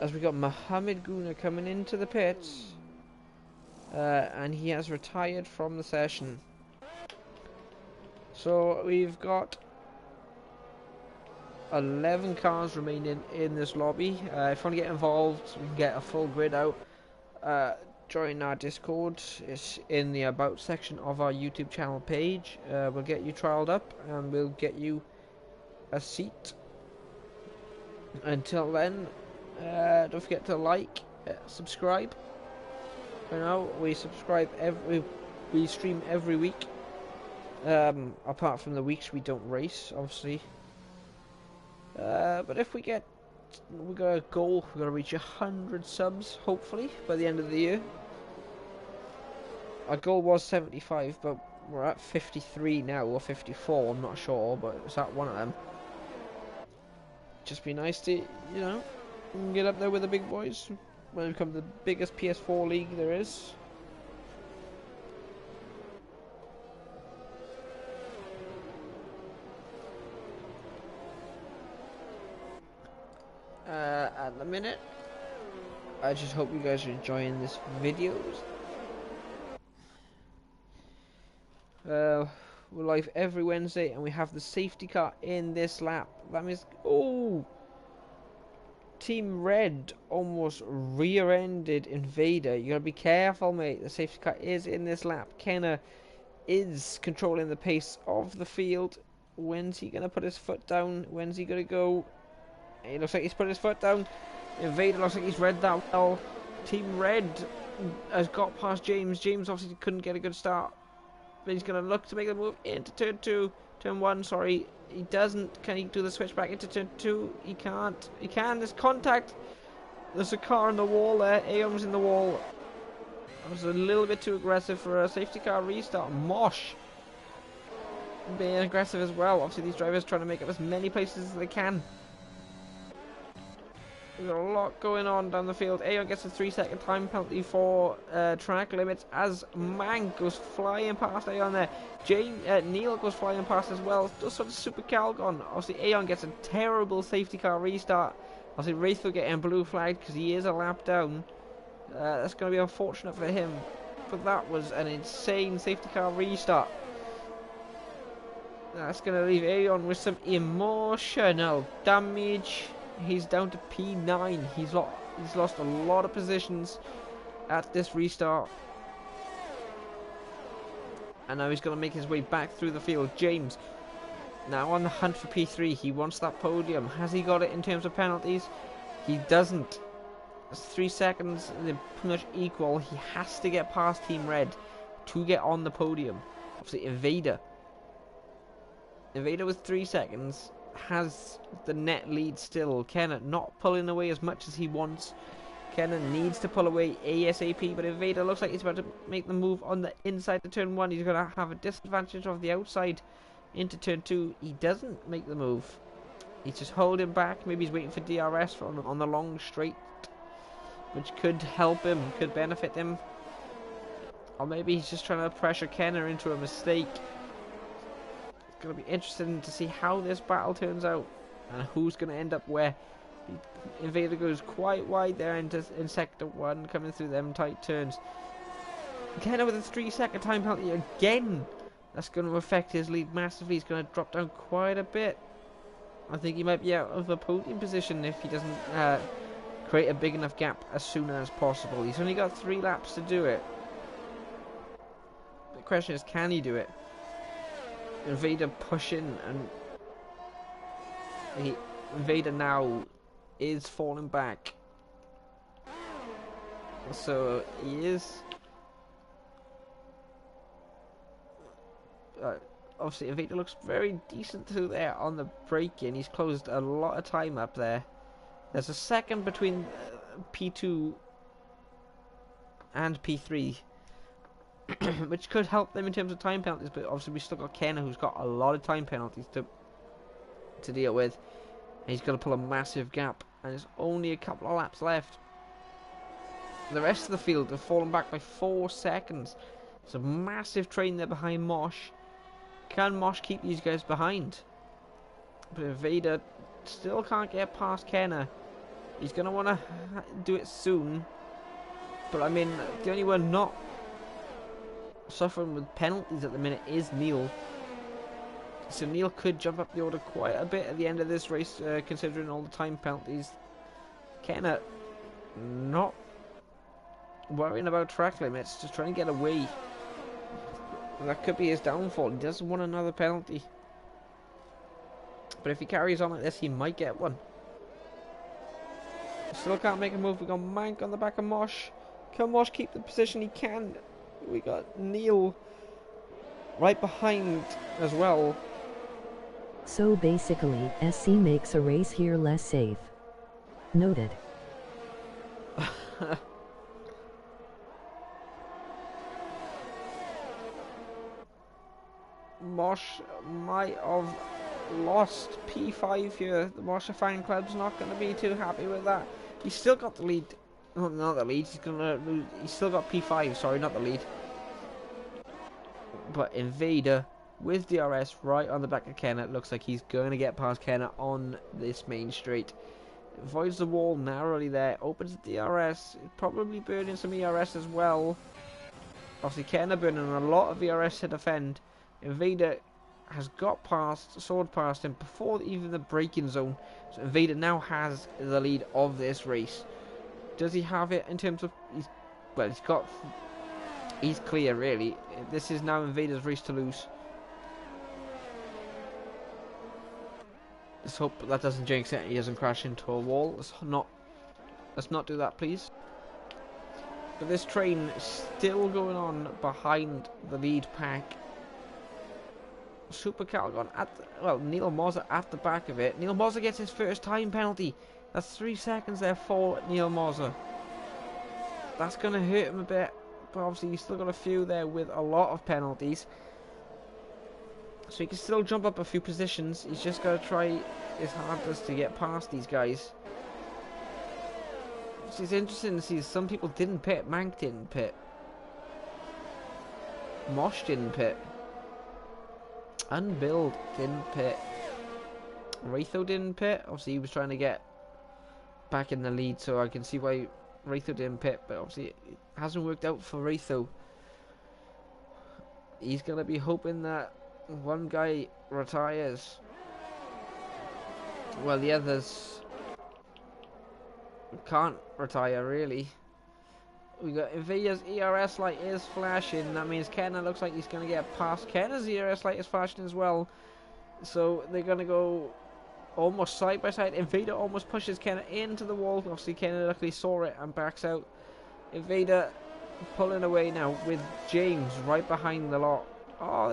as we got Mohammed Guna coming into the pits, and he has retired from the session. So we've got 11 cars remaining in this lobby. If you want to get involved, we can get a full grid out. Join our Discord. It's in the About section of our YouTube channel page. We'll get you trialed up and we'll get you a seat. Until then, don't forget to like, subscribe. You know, we stream every week. Apart from the weeks we don't race, obviously. But if we got a goal, we're gonna reach 100 subs, hopefully, by the end of the year. Our goal was 75, but we're at 53 now, or 54, I'm not sure, but it's at one of them. Just be nice to, you know, get up there with the big boys when we become the biggest PS4 league there is. At the minute, I just hope you guys are enjoying this videos. We're live every Wednesday, and we have the safety car in this lap. That means, oh, Team Red almost rear-ended Invader. You gotta be careful, mate. The safety car is in this lap. Kenner is controlling the pace of the field. When's he gonna put his foot down? When's he gonna go? It looks like he's put his foot down. Invader looks like he's read that well. Team Red has got past James. James obviously couldn't get a good start. But he's going to look to make the move into turn 2. Turn 1, sorry. He doesn't. Can he do the switch back into turn 2? He can't. He can. There's contact. There's a car in the wall there. Aeon's in the wall. That was a little bit too aggressive for a safety car restart. Mosh being aggressive as well. Obviously these drivers trying to make up as many places as they can. There's a lot going on down the field. Aeon gets a 3-second time penalty for track limits as Mank goes flying past Aeon there. Neil goes flying past as well. Does sort of super Calgon. Obviously Aeon gets a terrible safety car restart. Obviously Wraith will get blue flagged because he is a lap down. That's going to be unfortunate for him. But that was an insane safety car restart. That's going to leave Aeon with some emotional damage. He's down to P9. He's lost a lot of positions at this restart. And now he's going to make his way back through the field. James, now on the hunt for P3. He wants that podium. Has he got it in terms of penalties? He doesn't. It's 3 seconds. They're pretty much equal. He has to get past Team Red to get on the podium. Obviously, Invader with 3 seconds has the net lead still. Kenner not pulling away as much as he wants. Kenner needs to pull away ASAP, but Invader looks like he's about to make the move on the inside to turn 1. He's going to have a disadvantage of the outside into turn 2. He doesn't make the move. He's just holding back. Maybe he's waiting for DRS on the long straight, which could help him, could benefit him. Or maybe he's just trying to pressure Kenner into a mistake. It's going to be interesting to see how this battle turns out and who's going to end up where. Invader goes quite wide there in sector 1, coming through them tight turns. Kenner with a 3-second time penalty again. That's going to affect his lead massively. He's going to drop down quite a bit. I think he might be out of a podium position if he doesn't create a big enough gap as soon as possible. He's only got 3 laps to do it. The question is, can he do it? Invader pushing, and Invader now is falling back. So he is obviously Invader looks very decent through there on the braking. He's closed a lot of time up there. There's a second between P2 and P3 which could help them in terms of time penalties, but obviously we still got Kenner, who's got a lot of time penalties to deal with. And he's going to pull a massive gap, and there's only a couple of laps left. The rest of the field have fallen back by 4 seconds. It's a massive train there behind Mosh. Can Mosh keep these guys behind? But Invader still can't get past Kenner. He's going to want to do it soon. But I mean, the only one not suffering with penalties at the minute is Neil. So Neil could jump up the order quite a bit at the end of this race, considering all the time penalties. Kenna not worrying about track limits, just trying to get away. And that could be his downfall. He doesn't want another penalty. But if he carries on like this, he might get one. Still can't make a move. We got Mank on the back of Mosh. Can Mosh keep the position he can? We got Neil right behind as well. So basically, SC makes a race here less safe. Noted. Mosh might have lost P5 here. The Mosh fan club's not going to be too happy with that. He's still got the lead. Oh, not the lead. He's still got P5. Sorry, not the lead. But Invader with DRS right on the back of Kenna. It looks like he's going to get past Kenna on this main straight. Avoids the wall narrowly there. Opens the DRS. Probably burning some ERS as well. Obviously, Kenna burning a lot of ERS to defend. Invader has got past, soared past him before even the braking zone. So Invader now has the lead of this race. Does he have it in terms of... He's clear, really. This is now Invader's race to lose. Let's hope that doesn't jinx it and he doesn't crash into a wall. Let's not do that, please. But this train is still going on behind the lead pack. Super Calgon Neil Moser at the back of it. Neil Moser gets his first time penalty. That's 3 seconds there for Neil Moser. That's going to hurt him a bit. But obviously he's still got a few there with a lot of penalties. So he can still jump up a few positions. He's just got to try his hardest to get past these guys. It's interesting to see some people didn't pit. Mank didn't pit. Mosh didn't pit. Unbuild didn't pit. Ratho didn't pit. Obviously he was trying to get back in the lead, so I can see why Ratho didn't pit, but obviously it hasn't worked out for Ratho. He's going to be hoping that one guy retires while the others can't retire, really. We got Invader's ERS light is flashing. That means Kenna looks like he's going to get past. Kenna's ERS light is flashing as well. So they're going to go almost side by side. Invader almost pushes Kenna into the wall. Obviously Kenna luckily saw it and backs out. Invader pulling away now with James right behind the lot. Oh,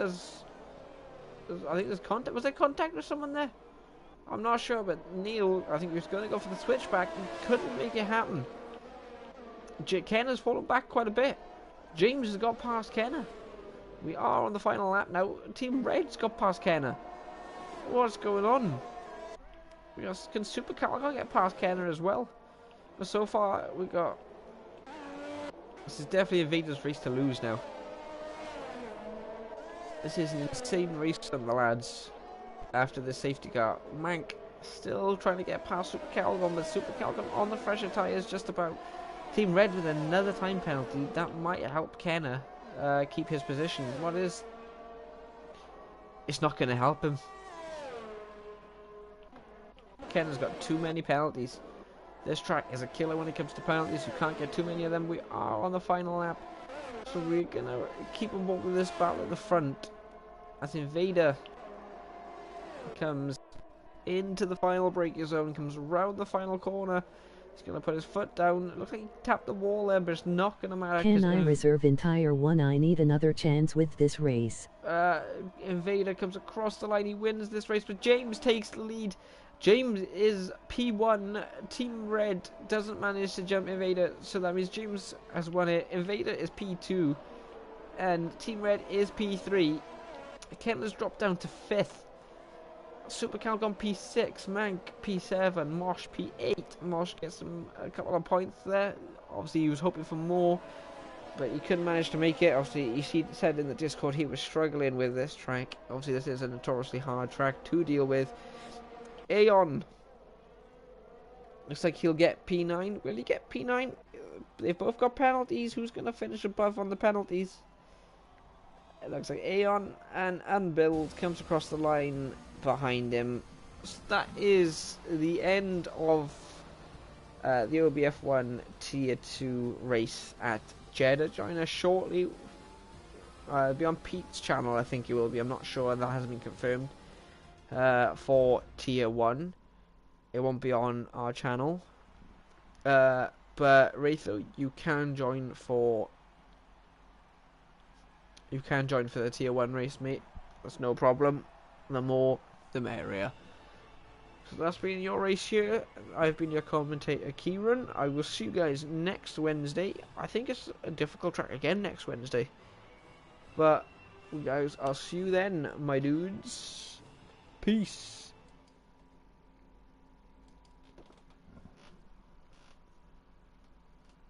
I think there's contact. Was there contact with someone there? I'm not sure, but Neil, I think he was going to go for the switchback and couldn't make it happen. Kenna's fallen back quite a bit. James has got past Kenna. We are on the final lap now. Team Red's got past Kenna. What's going on? Can Super Calgon get past Kenna as well? But so far we got... This is definitely Invader's race to lose now. This is an insane race from the lads after the safety car. Mank still trying to get past Super Calgon, but Super Calgon on the fresher tyres just about. Team Red with another time penalty. That might help Kenna keep his position. What is... It's not going to help him. Kenna's got too many penalties. This track is a killer when it comes to penalties. You can't get too many of them. We are on the final lap. So we're going to keep on board with this battle at the front. As Invader comes into the final braking zone, comes around the final corner. He's going to put his foot down. It looks like he tapped the wall there, but it's not going to matter. Can I reserve entire one? I need another chance with this race. Invader comes across the line. He wins this race, but James takes the lead. James is P1. Team Red doesn't manage to jump Invader, so that means James has won it. Invader is P2, and Team Red is P3. Kenna's dropped down to 5th. Super Calgon P6, Mank P7, Mosh P8. Mosh gets a couple of points there. Obviously he was hoping for more, but he couldn't manage to make it. Obviously he said in the Discord he was struggling with this track. Obviously this is a notoriously hard track to deal with. Aeon looks like he'll get P9. Will he get P9? They've both got penalties. Who's going to finish above on the penalties? it looks like Aeon and Unbuild comes across the line behind him. So that is the end of the OBF1 Tier 2 race at Jeddah. Join us shortly. It'll be on Pete's channel, I think it will be. I'm not sure, that hasn't been confirmed. For Tier 1. It won't be on our channel. But Wraitho, you can join for the Tier 1 race, mate. That's no problem. The more, the merrier. So that's been your race here. I've been your commentator, Kieran. I will see you guys next Wednesday. I think it's a difficult track again next Wednesday. But, guys, I'll see you then, my dudes. Peace.